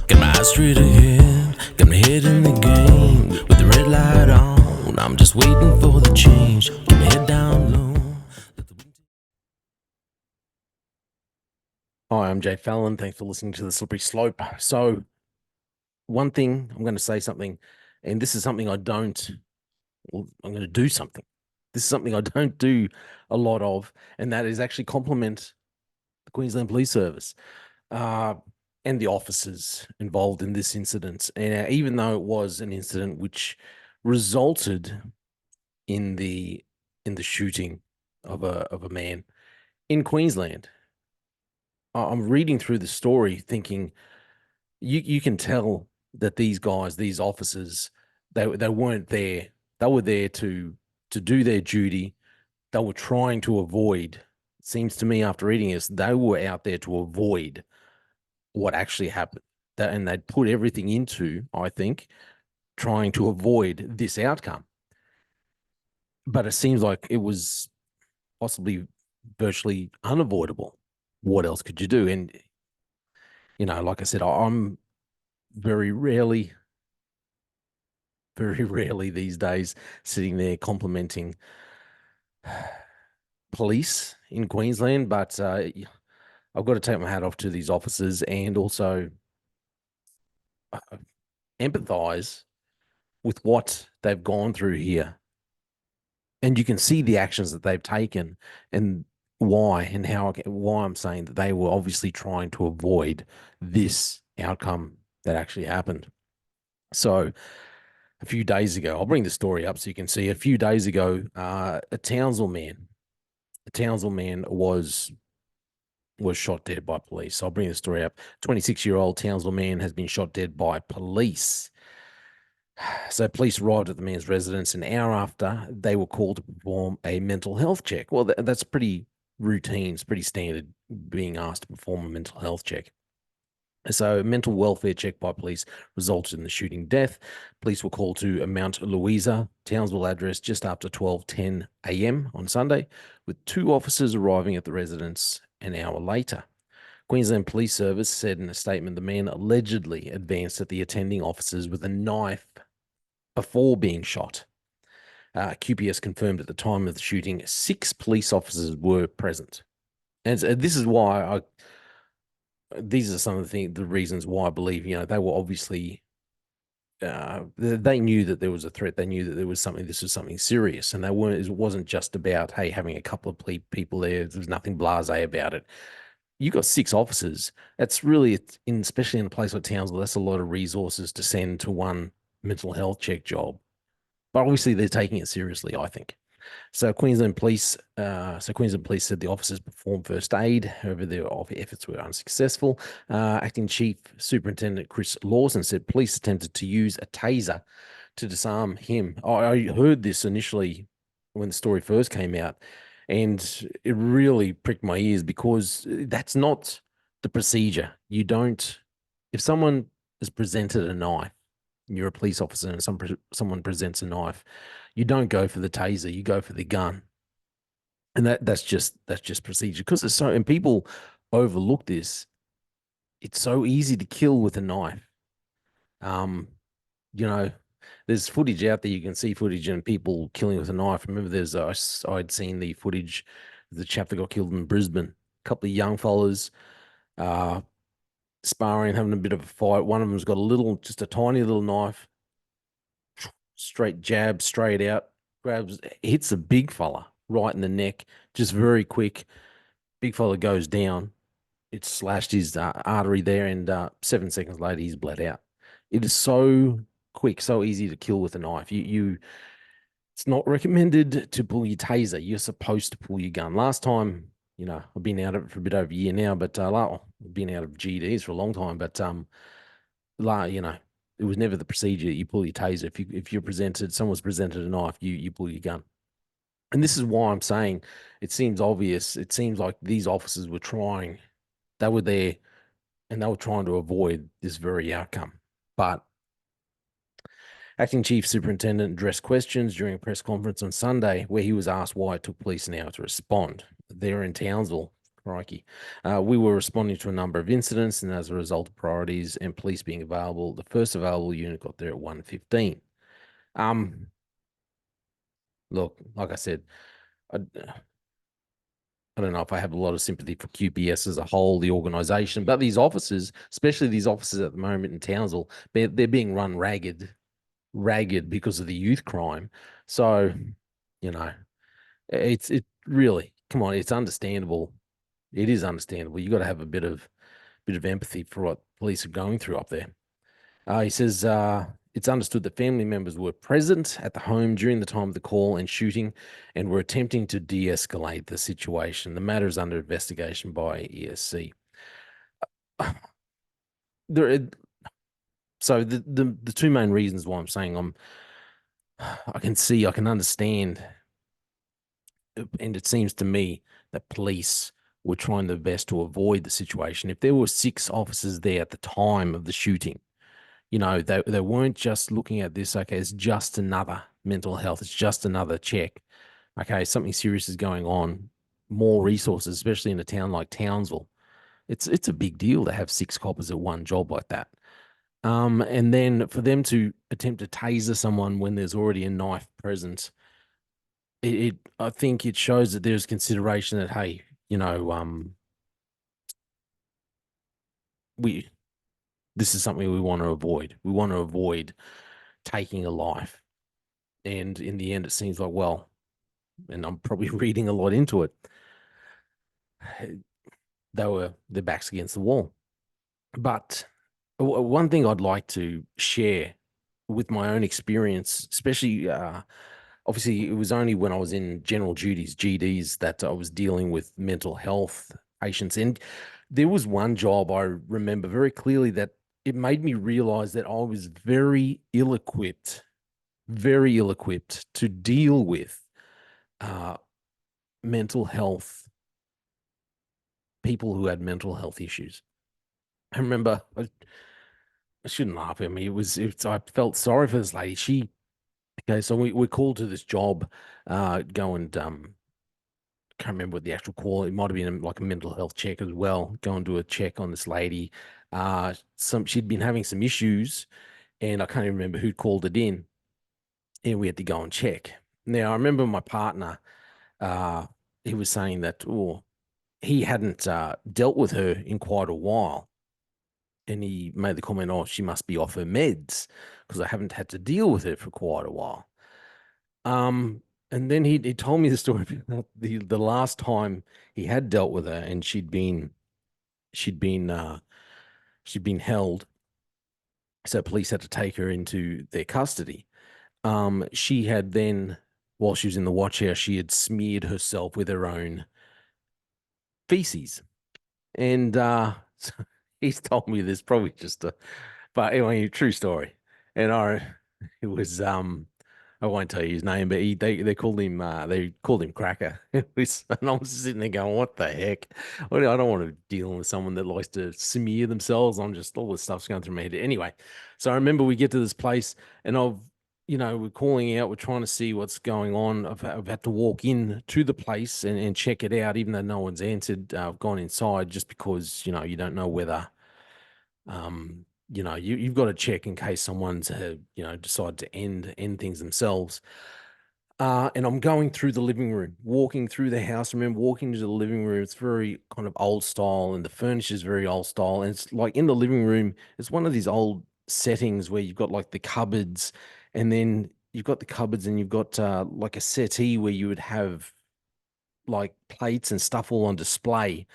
Got my eyes straight ahead, got my head in the game. With the red light on, I'm just waiting for the change. Keep my head down low. Hi, I'm Jay Fallon. Thanks for listening to The Slippery Slope. So, one thing, I'm going to say something, and this is something I don't, well, I'm going to do something. This is something I don't do a lot of, and that is actually compliment the Queensland Police Service and the officers involved in this incident. And even though it was an incident which resulted in the shooting of a man in Queensland, I'm reading through the story thinking, you can tell that these guys, these officers, they weren't there. They were there to do their duty. They were trying to avoid. It seems to me after reading this, they were out there to avoid what actually happened. And they'd put everything into, I think, trying to avoid this outcome. But it seems like it was possibly virtually unavoidable. What else could you do? And like I said, I'm very rarely these days sitting there complimenting police in Queensland, but I've got to take my hat off to these officers and also uh, empathize with what they've gone through here. And you can see the actions that they've taken and why and why I'm saying that they were obviously trying to avoid this outcome that actually happened. So a few days ago, I'll bring the story up so you can see. A few days ago, a Townsville man was shot dead by police. I'll bring the story up. 26-year-old Townsville man has been shot dead by police. So police arrived at the man's residence an hour after they were called to perform a mental health check. Well, that's pretty routine. It's pretty standard being asked to perform a mental health check. So a mental welfare check by police resulted in the shooting death. Police were called to a Mount Louisa, Townsville address just after 12:10 a.m. on Sunday, with two officers arriving at the residence an hour later. Queensland Police Service said in a statement the man allegedly advanced at the attending officers with a knife before being shot. QPS confirmed at the time of the shooting 6 police officers were present. And this is why these are some of the reasons why I believe, they were obviously, they knew that there was a threat. They knew that this was something serious. And it wasn't just about, hey, having a couple of people there. There was nothing blasé about it. You got 6 officers. That's really, especially in a place like Townsville, that's a lot of resources to send to one mental health check job. But obviously they're taking it seriously, I think. So Queensland Police said the officers performed first aid. However, their efforts were unsuccessful. Acting Chief Superintendent Chris Lawson said police attempted to use a taser to disarm him. I heard this initially when the story first came out, and it really pricked my ears because that's not the procedure. You don't, if someone is presented a knife, and you're a police officer and someone presents a knife, you don't go for the taser, you go for the gun. And that's just procedure, because it's so, and people overlook this. It's so easy to kill with a knife. You know, there's footage out there. You can see footage and people killing with a knife. Remember, I'd seen the footage of the chap that got killed in Brisbane. A couple of young fellas sparring, having a bit of a fight. One of them's got just a tiny little knife, straight jab, straight out, hits a big fella right in the neck, just very quick. Big fella goes down. It slashed his artery there, and 7 seconds later, he's bled out. It is so quick, so easy to kill with a knife. It's not recommended to pull your taser. You're supposed to pull your gun. Last time, I've been out of it for a bit over a year now, but I've been out of GDs for a long time. But it was never the procedure that you pull your taser. If someone's presented a knife, you pull your gun. And this is why I'm saying it seems obvious. It seems like these officers were trying. They were there, and they were trying to avoid this very outcome. But Acting Chief Superintendent addressed questions during a press conference on Sunday, where he was asked why it took police an hour to respond. There in Townsville, Crikey. We were responding to a number of incidents, and as a result of priorities and police being available, the first available unit got there at 1:15. Um, Look, like I said, I, I don't know if I have a lot of sympathy for QPS as a whole, the organization, but these officers, especially these officers at the moment in Townsville, they're being run ragged because of the youth crime. So, you know, it really, come on, it's understandable. It is understandable. You got to have a bit of empathy for what police are going through up there. He says it's understood that family members were present at the home during the time of the call and shooting and were attempting to de-escalate the situation. The matter is under investigation by ESC. There, so the two main reasons why I'm saying I can understand, and it seems to me that police were trying their best to avoid the situation. If there were six officers there at the time of the shooting, they weren't just looking at this, okay, it's just another mental health, it's just another check. Okay, something serious is going on, more resources, especially in a town like Townsville. It's a big deal to have six coppers at one job like that. And then for them to attempt to taser someone when there's already a knife present, it I think it shows that there's consideration that, hey, we this is something we want to avoid. We want to avoid taking a life. And in the end, it seems like, well, and I'm probably reading a lot into it, their backs against the wall. But one thing I'd like to share with my own experience, especially obviously it was only when I was in general duties, GDs, that I was dealing with mental health patients. And there was one job I remember very clearly that it made me realize that I was very ill equipped to deal with uh, mental health, people who had mental health issues. I remember, I shouldn't laugh at me. I felt sorry for this lady. Okay, so we're called to this job, go and, can't remember what the actual call, it might have been like a mental health check as well. Go and do a check on this lady. She'd been having some issues, and I can't even remember who called it in, and we had to go and check. Now, I remember my partner, uh, he was saying that, oh, he hadn't dealt with her in quite a while. And he made the comment, oh, she must be off her meds because I haven't had to deal with her for quite a while. And then he told me the story about the last time he had dealt with her, and she'd been she'd been held, so police had to take her into their custody. She had then, while she was in the watch house, she had smeared herself with her own feces. And so he's told me this probably just a, but anyway, true story. And it was I won't tell you his name, but they called him Cracker. And I was sitting there going, what the heck? I don't want to deal with someone that likes to smear themselves. I'm just, all this stuff's going through my head. Anyway, so I remember we get to this place, and we're calling out, we're trying to see what's going on. I've had to walk in to the place and check it out, even though no one's answered. I've gone inside just because, you don't know whether you've got to check in case someone's decide to end things themselves. And I'm going through the living room, walking through the house. I remember walking into the living room. It's very kind of old style, and the furniture is very old style. And it's like in the living room, it's one of these old settings where you've got like the cupboards, and then you've got the cupboards, and you've got like a settee where you would have like plates and stuff all on display,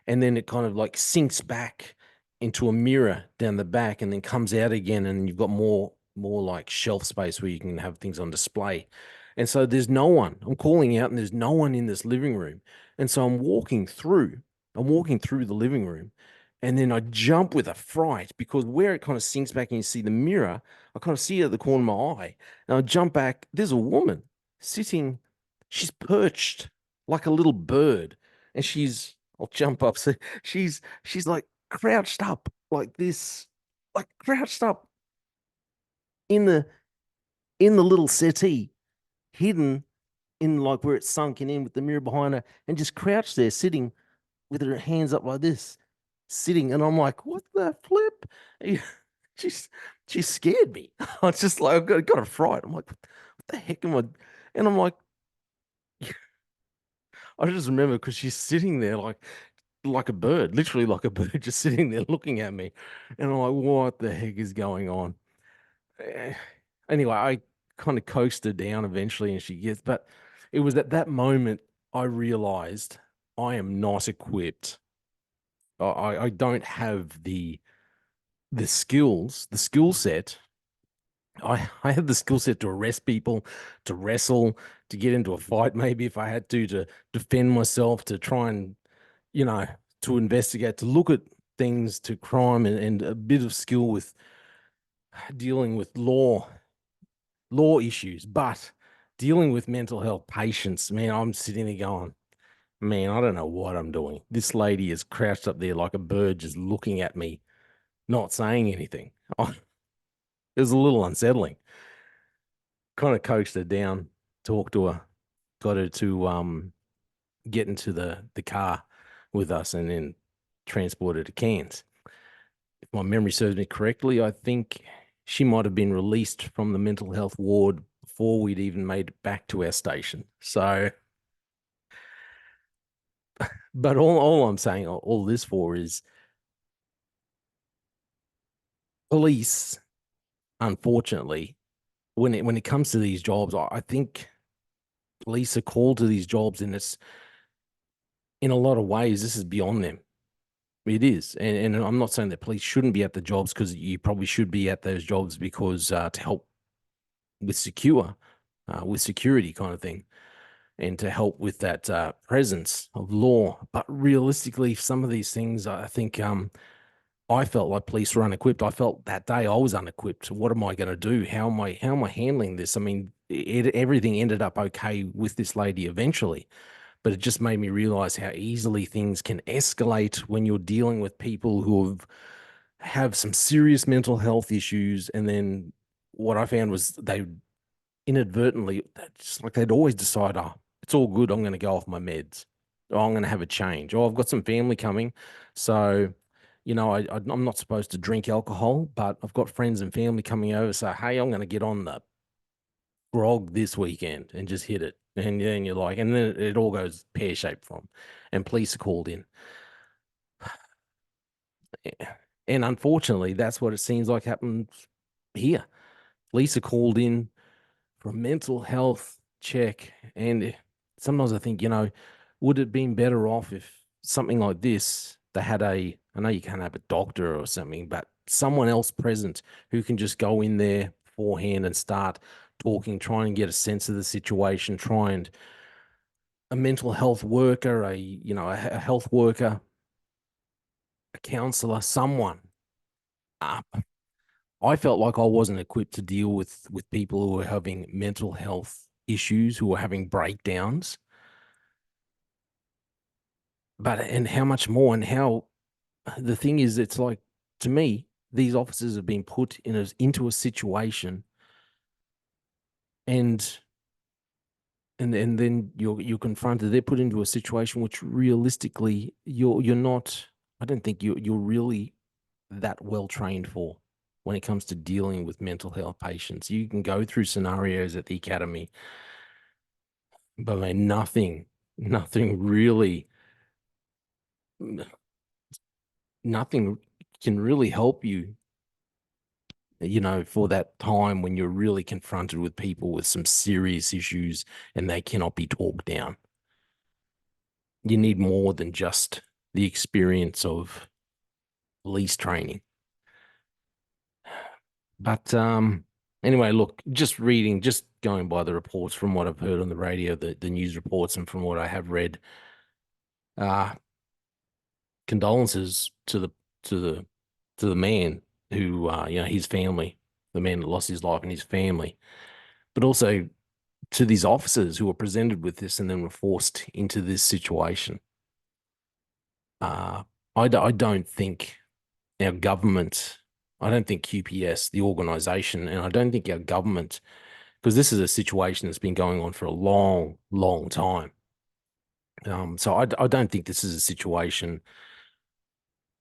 and then it kind of like sinks back into a mirror down the back and then comes out again, and you've got more like shelf space where you can have things on display. And so there's no one. I'm calling out and there's no one in this living room. And so I'm walking through the living room, and then I jump with a fright because where it kind of sinks back and you see the mirror, I kind of see it at the corner of my eye. And I jump back, there's a woman sitting, she's perched like a little bird, and I'll jump up. So she's like crouched up like this, like crouched up in the little settee, hidden in like where it's sunken in with the mirror behind her, and just crouched there, sitting with her hands up like this, sitting, and I'm like, what the flip? She's she scared me. I was just like, got a fright. I'm like, what the heck am I? And I'm like, I just remember because she's sitting there like a bird, literally like a bird, just sitting there looking at me, and I'm like, what the heck is going on? Eh, Anyway, I kind of coaxed her down eventually, and she gets. But it was at that moment I realized I am not equipped. I don't have the skills, the skill set. I have the skill set to arrest people, to wrestle, to get into a fight, maybe if I had to defend myself, to try and, you know, to investigate, to look at things, to crime, and a bit of skill with dealing with law issues. But dealing with mental health patients, man, I'm sitting there going, man, I don't know what I'm doing. This lady is crouched up there like a bird, just looking at me, not saying anything. It was a little unsettling. Kind of coaxed her down, talked to her, got her to get into the car with us, and then transported to Cairns. If my memory serves me correctly, I think she might have been released from the mental health ward before we'd even made it back to our station. So, but all I'm saying, all this for is police, unfortunately, when it comes to these jobs, I think police are called to these jobs, and it's in a lot of ways, this is beyond them. It is, and I'm not saying that police shouldn't be at the jobs, because you probably should be at those jobs because to help with security kind of thing, and to help with that presence of law. But realistically, some of these things, I think I felt like police were unequipped. I felt that day I was unequipped. What am I going to do? How am I handling this? I mean, everything ended up okay with this lady eventually, but it just made me realize how easily things can escalate when you're dealing with people who have some serious mental health issues. And then what I found was they inadvertently, just like they'd always decide, oh, it's all good. I'm going to go off my meds. Oh, I'm going to have a change. Oh, I've got some family coming. So, I'm not supposed to drink alcohol, but I've got friends and family coming over. So, hey, I'm going to get on the grog this weekend and just hit it. And then you're like, and then it all goes pear shaped from, and police are called in. And unfortunately, that's what it seems like happens here. Police are called in for a mental health check. And sometimes I think, would it have been better off if something like this, they had I know you can't have a doctor or something, but someone else present who can just go in there beforehand and start talking, try and get a sense of the situation, try and a mental health worker, a health worker, a counselor, someone. Uh, I felt like I wasn't equipped to deal with people who were having mental health issues, who were having breakdowns. But and how much more, and how the thing is, it's like, to me, these officers have been put into a situation, and and then you're confronted. They're put into a situation which realistically you're not. I don't think you're really that well trained for when it comes to dealing with mental health patients. You can go through scenarios at the academy, but man, nothing really, nothing can really help you, for that time when you're really confronted with people with some serious issues and they cannot be talked down. You need more than just the experience of police training. But anyway, look, just going by the reports from what I've heard on the radio, the news reports, and from what I have read, uh, condolences to the man who, his family, the man that lost his life, and his family, but also to these officers who were presented with this and then were forced into this situation. Uh, I don't think our government, I don't think QPS, the organization, and I don't think our government, because this is a situation that's been going on for a long, long time. So I don't think this is a situation.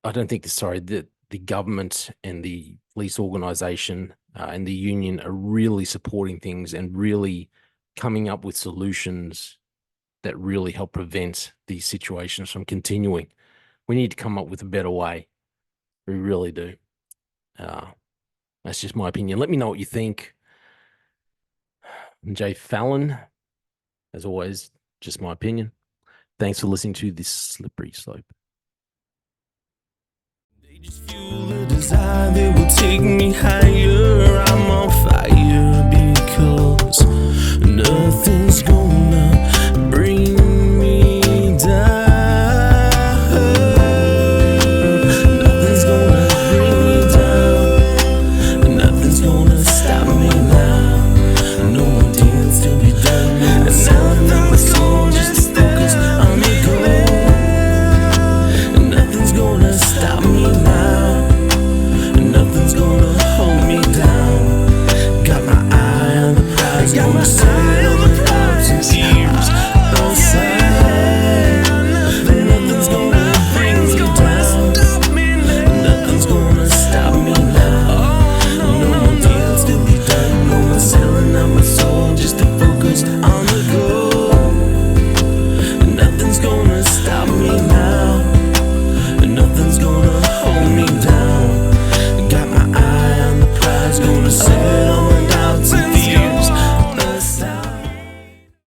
I don't think that the government and the police organization and the union are really supporting things and really coming up with solutions that really help prevent these situations from continuing. We need to come up with a better way. We really do. That's just my opinion. Let me know what you think. Jay Fallon, as always, just my opinion. Thanks for listening to this slippery slope. They just fuel a desire that will take me higher. I'm on fire because nothing's gonna bring me down. Nothing's gonna bring me down. Nothing's gonna stop me now. No more deals to be done. No more selling out my soul just to focus on the goal. Nothing's gonna stop me now. Nothing's gonna hold me down. Got my eye on the prize, gonna sail on the clouds and tears on sight. Nothing's gonna bring me down. Nothing's gonna stop me now. No more deals to be done. No more selling out my soul just to focus on the goal. Nothing's gonna stop me now. Nothing's gonna